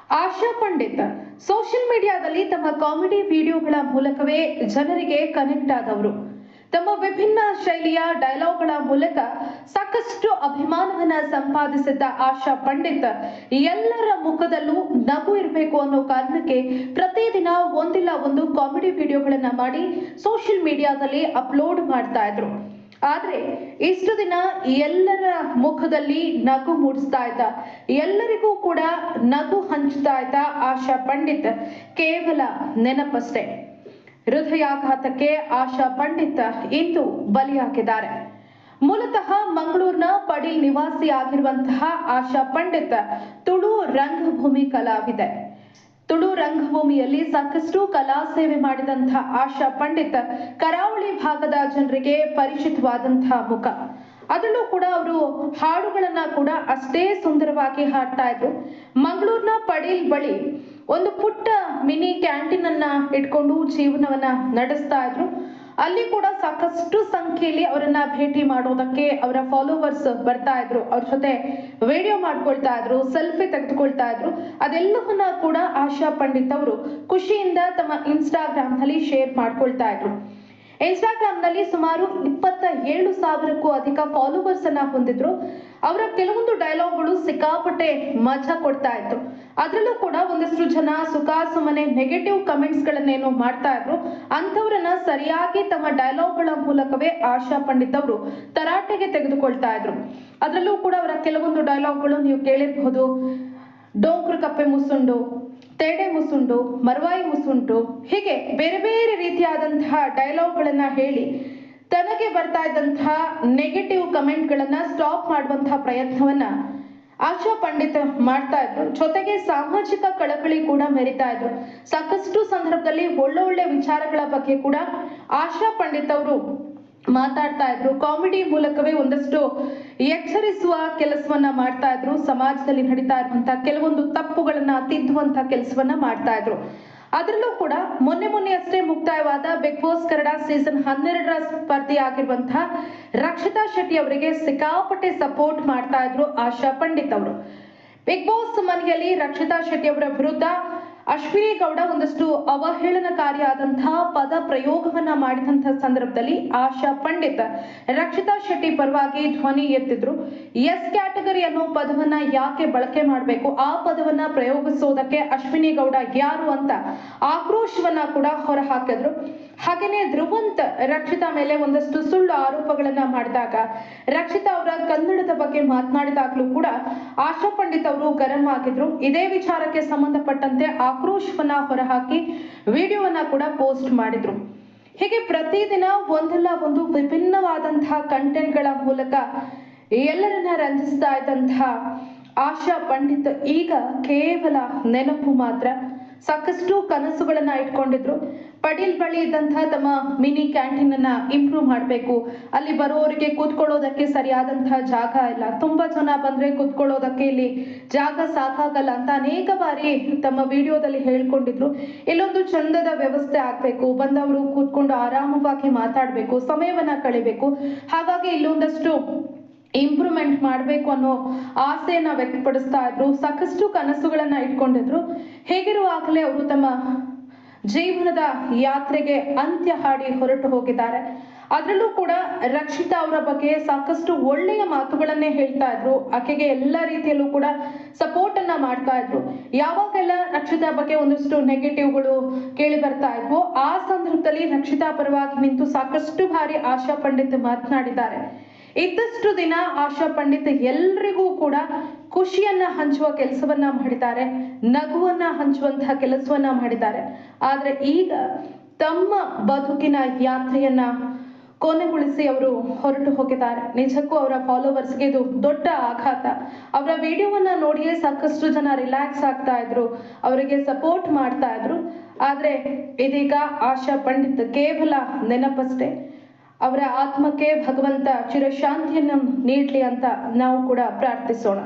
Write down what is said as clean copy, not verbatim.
ಆಶಾ Pandit social ಮೀಡಿಯಾದಲ್ಲಿ ತಮ್ಮ comedy ವಿಡಿಯೋಗಳ ಮೂಲಕವೇ ಜನರಿಗೆ ಕನೆಕ್ಟ್ ಆದವರು. ತಮ್ಮ ವಿಭಿನ್ನ ಶೈಲಿಯ ಡೈಲಾಗ್ಗಳ ಮೂಲಕ ಸಾಕಷ್ಟು ಅಭಿಮಾನವನ್ನ ಸಂಪಾದಿಸಿದ್ದ ಆಶಾ ಪಂಡಿತ್ ಎಲ್ಲರ ಮುಖದಲ್ಲೂ ನಗು ಇರಬೇಕು ಅನ್ನೋ ಕಾರಣಕ್ಕೆ ಪ್ರತಿದಿನ ಒಂದಿಲ್ಲ ಒಂದು ಕಾಮಿಡಿ ವಿಡಿಯೋಗಳನ್ನ ಮಾಡಿ ಸೋಷಿಯಲ್ ಮೀಡಿಯಾದಲ್ಲಿ ಅಪ್ಲೋಡ್ ಮಾಡ್ತಾ ಇದ್ರು. ಆದ್ರೆ ಇಷ್ಟು ದಿನ ಎಲ್ಲರ ಮುಖದಲ್ಲಿ ನಗು ಮೂಡಿಸ್ತಾ ಇದ್ದ, ಎಲ್ಲರಿಗೂ ಕೂಡ ನಗು ಹಂಚ್ತಾ ಇದ್ದ ಆಶಾ ಪಂಡಿತ್ ಕೇವಲ ನೆನಪಷ್ಟೇ. ಹೃದಯಾಘಾತಕ್ಕೆ ಆಶಾ ಪಂಡಿತ್ ಇಂದು ಬಲಿಯಾಗಿದ್ದಾರೆ. ಮೂಲತಃ ಮಂಗಳೂರಿನ ಪಡೀಲ್ ನಿವಾಸಿ ಆಗಿರುವಂತಹ ಆಶಾ ಪಂಡಿತ್ ತುಳು ರಂಗಭೂಮಿ ಕಲಾವಿದೆ. ತುಳು ರಂಗಭೂಮಿಯಲ್ಲಿ ಸಾಕಷ್ಟು ಕಲಾ ಸೇವೆ ಮಾಡಿದಂತಹ ಆಶಾ ಪಂಡಿತ್ ಕರಾವಳಿ ಭಾಗದ ಜನರಿಗೆ ಪರಿಚಿತವಾದಂತಹ ಮುಖ. ಅದರಲ್ಲೂ ಕೂಡ ಅವರು ಹಾಡುಗಳನ್ನ ಕೂಡ ಅಷ್ಟೇ ಸುಂದರವಾಗಿ ಹಾಡ್ತಾ ಇದ್ರು. ಮಂಗಳೂರಿನ ಪಡೀಲ್ ಬಳಿ ಒಂದು ಪುಟ್ಟ ಮಿನಿ ಕ್ಯಾಂಟೀನ್ ಅನ್ನ ಇಟ್ಕೊಂಡು ಜೀವನವನ್ನ ನಡೆಸ್ತಾ ಇದ್ರು. ಅಲ್ಲಿ ಕೂಡ ಸಾಕಷ್ಟು ಸಂಖ್ಯೆಯಲ್ಲಿ ಅವರನ್ನ ಭೇಟಿ ಮಾಡೋದಕ್ಕೆ ಅವರ ಫಾಲೋವರ್ಸ್ ಬರ್ತಾ ಇದ್ರು. ಅವ್ರ ಜೊತೆ ವಿಡಿಯೋ ಮಾಡ್ಕೊಳ್ತಾ ಇದ್ರು, ಸೆಲ್ಫಿ ತೆಗೆದುಕೊಳ್ತಾ ಇದ್ರು. ಅದೆಲ್ಲವನ್ನ ಕೂಡ ಆಶಾ ಪಂಡಿತ್ ಅವರು ಖುಷಿಯಿಂದ ತಮ್ಮ ಇನ್ಸ್ಟಾಗ್ರಾಮ್ ನಲ್ಲಿ ಶೇರ್ ಮಾಡ್ಕೊಳ್ತಾ ಇದ್ರು. ಇನ್ಸ್ಟಾಗ್ರಾಮ್ ನಲ್ಲಿ ಸುಮಾರು 27,000ಕ್ಕೂ ಅಧಿಕ ಫಾಲೋವರ್ಸ್ ಅನ್ನ ಹೊಂದಿದ್ರು. ಅವರ ಕೆಲವೊಂದು ಡೈಲಾಗ್ಗಳು ಸಿಕ್ಕಾಪಟ್ಟೆ ಮಜಾ ಕೊಡ್ತಾ ಇತ್ತು. ಅದರಲ್ಲೂ ಕೂಡ ಒಂದಷ್ಟು ಜನ ಸುಖಾಸುಮ್ಮನೆ ನೆಗೆಟಿವ್ ಕಮೆಂಟ್ಸ್ ಗಳನ್ನೇನೋ ಮಾಡ್ತಾ ಇದ್ರು. ಅಂಥವ್ರನ್ನ ಸರಿಯಾಗಿ ತಮ್ಮ ಡೈಲಾಗ್ಗಳ ಮೂಲಕವೇ ಆಶಾ ಪಂಡಿತ್ ಅವರು ತರಾಟೆಗೆ ತೆಗೆದುಕೊಳ್ತಾ ಇದ್ರು. ಅದರಲ್ಲೂ ಕೂಡ ಅವರ ಕೆಲವೊಂದು ಡೈಲಾಗ್ಗಳು ನೀವು ಕೇಳಿರಬಹುದು. ಡೋಂಕ್ರು ಕಪ್ಪೆ ಮುಸುಂಡು, ತೇಡೆ ಮುಸುಂಡು, ಮರ್ವಾಯಿ ಮುಸುಂಟು, ಹೀಗೆ ಬೇರೆ ಬೇರೆ ರೀತಿಯಾದಂತಹ ಡೈಲಾಗ್ಗಳನ್ನ ಹೇಳಿ ತನಗೆ ಬರ್ತಾ ಇದ್ದಂತಹ ನೆಗೆಟಿವ್ ಕಮೆಂಟ್ಗಳನ್ನ ಸ್ಟಾಪ್ ಮಾಡುವಂತಹ ಪ್ರಯತ್ನವನ್ನ ಆಶಾ ಪಂಡಿತ್ ಮಾಡ್ತಾ ಇದ್ರು. ಜೊತೆಗೆ ಸಾಮಾಜಿಕ ಕಳಕಳಿ ಕೂಡ ಮೆರಿತಾ ಇದ್ರು. ಸಾಕಷ್ಟು ಸಂದರ್ಭದಲ್ಲಿ ಒಳ್ಳೊಳ್ಳೆ ವಿಚಾರಗಳ ಬಗ್ಗೆ ಕೂಡ ಆಶಾ ಪಂಡಿತ್ ಅವರು ಮಾತಾಡ್ತಾ ಇದ್ರು. ಕಾಮಿಡಿ ಮೂಲಕವೇ ಒಂದಷ್ಟು ಎಚ್ಚರಿಸುವ ಕೆಲಸವನ್ನ ಮಾಡ್ತಾ ಇದ್ರು. ಸಮಾಜದಲ್ಲಿ ನಡೀತಾ ಇರುವಂತಹ ಕೆಲವೊಂದು ತಪ್ಪುಗಳನ್ನ ತಿದ್ದುವಂತಹ ಕೆಲಸವನ್ನ ಮಾಡ್ತಾ ಇದ್ರು. ಅದರಲ್ಲೂ ಕೂಡ ಮೊನ್ನೆಯಷ್ಟೇ ಮುಕ್ತಾಯವಾದ ಬಿಗ್ ಬಾಸ್ ಕನ್ನಡ ಸೀಸನ್ 12ರ ಸ್ಪರ್ಧಿ ಆಗಿರುವಂತಹ ರಕ್ಷಿತಾ ಶೆಟ್ಟಿ ಅವರಿಗೆ ಸಿಕ್ಕಾಪಟ್ಟೆ ಸಪೋರ್ಟ್ ಮಾಡ್ತಾ ಇದ್ರು ಆಶಾ ಪಂಡಿತ್ ಅವರು. ಬಿಗ್ ಬಾಸ್ ಮನೆಯಲ್ಲಿ ರಕ್ಷಿತಾ ಶೆಟ್ಟಿ ಅವರ ವಿರುದ್ಧ ಅಶ್ವಿನಿ ಗೌಡ ಒಂದಷ್ಟು ಅವಹೇಳನಕಾರಿಯಾದಂತಹ ಪದ ಪ್ರಯೋಗವನ್ನ ಮಾಡಿದಂತಹ ಸಂದರ್ಭದಲ್ಲಿ ಆಶಾ ಪಂಡಿತ್ ರಕ್ಷಿತಾ ಶೆಟ್ಟಿ ಪರವಾಗಿ ಧ್ವನಿ ಎತ್ತಿದ್ರು. ಎಸ್ ಕ್ಯಾಟಗರಿ ಅನ್ನೋ ಪದವನ್ನ ಯಾಕೆ ಬಳಕೆ ಮಾಡಬೇಕು, ಆ ಪದವನ್ನ ಪ್ರಯೋಗಿಸೋದಕ್ಕೆ ಅಶ್ವಿನಿ ಗೌಡ ಯಾರು ಅಂತ ಆಕ್ರೋಶವನ್ನ ಕೂಡ ಹೊರಹಾಕಿದ್ರು. ಹಾಗೇನೆ ಧ್ರುವಂತ್ ರಕ್ಷಿತಾ ಮೇಲೆ ಒಂದಷ್ಟು ಸುಳ್ಳು ಆರೋಪಗಳನ್ನ ಮಾಡಿದಾಗ, ರಕ್ಷಿತಾ ಅವರ ಕನ್ನಡದ ಬಗ್ಗೆ ಮಾತನಾಡಿದಾಗಲೂ ಕೂಡ ಆಶಾ ಪಂಡಿತ್ ಅವರು ಗರಂ ಆಗಿದ್ರು. ಇದೇ ವಿಚಾರಕ್ಕೆ ಸಂಬಂಧಪಟ್ಟಂತೆ ಆಕ್ರೋಶವನ್ನ ಹೊರಹಾಕಿ ವಿಡಿಯೋವನ್ನ ಕೂಡ ಪೋಸ್ಟ್ ಮಾಡಿದ್ರು. ಹೀಗೆ ಪ್ರತಿದಿನ ಒಂದಲ್ಲ ಒಂದು ವಿಭಿನ್ನವಾದಂತಹ ಕಂಟೆಂಟ್ಗಳ ಮೂಲಕ ಎಲ್ಲರನ್ನ ರಂಜಿಸ್ತಾ ಇದ್ದಂತಹ ಆಶಾ ಪಂಡಿತ್ ಈಗ ಕೇವಲ ನೆನಪು ಮಾತ್ರ. ಸಾಕಷ್ಟು ಕನಸುಗಳನ್ನ ಇಟ್ಕೊಂಡಿದ್ರು. ಪಡೀಲ್ ಬಳಿ ಇದ್ದಂತಹ ತಮ್ಮ ಮಿನಿ ಕ್ಯಾಂಟೀನ್ ಅನ್ನ ಇಂಪ್ರೂವ್ ಮಾಡಬೇಕು, ಅಲ್ಲಿ ಬರೋರಿಗೆ ಕೂತ್ಕೊಳ್ಳೋದಕ್ಕೆ ಸರಿಯಾದಂತಹ ಜಾಗ ಇಲ್ಲ, ತುಂಬಾ ಜನ ಬಂದ್ರೆ ಕೂತ್ಕೊಳ್ಳೋದಕ್ಕೆ ಇಲ್ಲಿ ಜಾಗ ಸಾಕಾಗಲ್ಲ ಅಂತ ಅನೇಕ ಬಾರಿ ತಮ್ಮ ವಿಡಿಯೋದಲ್ಲಿ ಹೇಳ್ಕೊಂಡಿದ್ರು. ಇಲ್ಲೊಂದು ಚಂದದ ವ್ಯವಸ್ಥೆ ಆಗ್ಬೇಕು, ಬಂದವರು ಕೂತ್ಕೊಂಡು ಆರಾಮವಾಗಿ ಮಾತಾಡ್ಬೇಕು, ಸಮಯವನ್ನ ಕಳಿಬೇಕು, ಹಾಗಾಗಿ ಇಲ್ಲೊಂದಷ್ಟು ಇಂಪ್ರೂವ್ಮೆಂಟ್ ಮಾಡಬೇಕು ಅನ್ನೋ ಆಸೆಯನ್ನ ವ್ಯಕ್ತಪಡಿಸ್ತಾ ಇದ್ರು. ಸಾಕಷ್ಟು ಕನಸುಗಳನ್ನ ಇಟ್ಕೊಂಡಿದ್ರು. ಹೇಗಿರುವಾಗಲೇ ಅವರು ತಮ್ಮ ಜೀವನದ ಯಾತ್ರೆಗೆ ಅಂತ್ಯ ಹಾಡಿ ಹೊರಟು ಹೋಗಿದ್ದಾರೆ. ಅದರಲ್ಲೂ ಕೂಡ ರಕ್ಷಿತಾ ಅವರ ಬಗ್ಗೆ ಸಾಕಷ್ಟು ಒಳ್ಳೆಯ ಮಾತುಗಳನ್ನೇ ಹೇಳ್ತಾ ಇದ್ರು. ಆಕೆಗೆ ಎಲ್ಲ ರೀತಿಯಲ್ಲೂ ಕೂಡ ಸಪೋರ್ಟ್ ಅನ್ನ ಮಾಡ್ತಾ ಇದ್ರು. ಯಾವಾಗೆಲ್ಲ ರಕ್ಷಿತಾ ಬಗ್ಗೆ ಒಂದಷ್ಟು ನೆಗೆಟಿವ್ಗಳು ಕೇಳಿ ಬರ್ತಾ ಇದ್ವು, ಆ ಸಂದರ್ಭದಲ್ಲಿ ರಕ್ಷಿತಾ ಪರವಾಗಿ ನಿಂತು ಸಾಕಷ್ಟು ಬಾರಿ ಆಶಾ ಪಂಡಿತ್ ಮಾತನಾಡಿದ್ದಾರೆ. ಇದ್ದಷ್ಟು ದಿನ ಆಶಾ ಪಂಡಿತ್ ಎಲ್ರಿಗೂ ಕೂಡ ಖುಷಿಯನ್ನ ಹಂಚುವ ಕೆಲಸವನ್ನ ಮಾಡಿದ್ದಾರೆ, ನಗುವನ್ನ ಹಂಚುವಂತಹ ಕೆಲಸವನ್ನ ಮಾಡಿದ್ದಾರೆ. ಆದ್ರೆ ಈಗ ತಮ್ಮ ಬದುಕಿನ ಯಾತ್ರೆಯನ್ನ ಕೊನೆಗೊಳಿಸಿ ಅವರು ಹೊರಟು ಹೋಗಿದ್ದಾರೆ. ನಿಜಕ್ಕೂ ಅವರ ಫಾಲೋವರ್ಸ್ಗೆ ಇದು ದೊಡ್ಡ ಆಘಾತ. ಅವರ ವಿಡಿಯೋವನ್ನ ನೋಡಿಯೇ ಸಾಕಷ್ಟು ಜನ ರಿಲ್ಯಾಕ್ಸ್ ಆಗ್ತಾ ಇದ್ರು, ಅವರಿಗೆ ಸಪೋರ್ಟ್ ಮಾಡ್ತಾ ಇದ್ರು. ಆದ್ರೆ ಇದೀಗ ಆಶಾ ಪಂಡಿತ್ ಕೇವಲ ನೆನಪಷ್ಟೇ. ಅವರ ಆತ್ಮಕ್ಕೆ ಭಗವಂತ ಚಿರಶಾಂತಿಯನ್ನು ನೀಡಲಿ ಅಂತ ನಾವು ಕೂಡ ಪ್ರಾರ್ಥಿಸೋಣ.